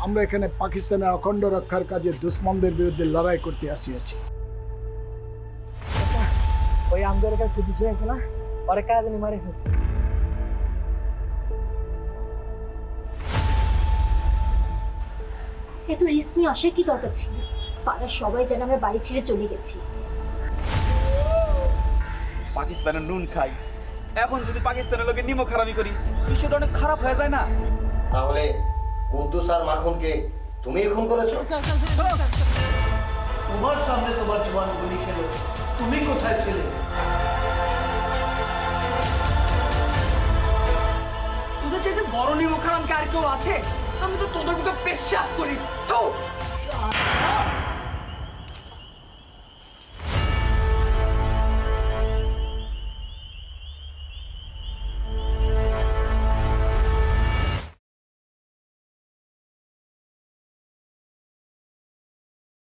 আমরা এখানে পাকিস্তানের অখণ্ড রক্ষার কাজে দুশ্মনদের বিরুদ্ধে লড়াই করতে আসিয়াছি। ওই আমাদের এলাকার পুলিশ হয়েছে না, ওরা কাজ নিয়ে মারে ফেলছে। এত রিস্ক নিয়ে আসার কি দরকার ছিল? পাড়ার সবাই যেন আমরা বাড়ি ছেড়ে চলে গেছি। পাকিস্তানের নুন খাই, এখন যদি পাকিস্তানের লোকের নিমক হারামি করি, বিষয়টা অনেক খারাপ হয়ে যায় না? তাহলে কুদ্দুস আর মাখনকে তুমি খুন করেছো? তোমার সামনে তোমার জওয়ান গুলি খেলো, তুমি কোথায় ছিলে? তোদের চাইতে বড় নিমখারাম কি আর কেউ আছে? আমি তো তোদের বুকে পেশাব করি।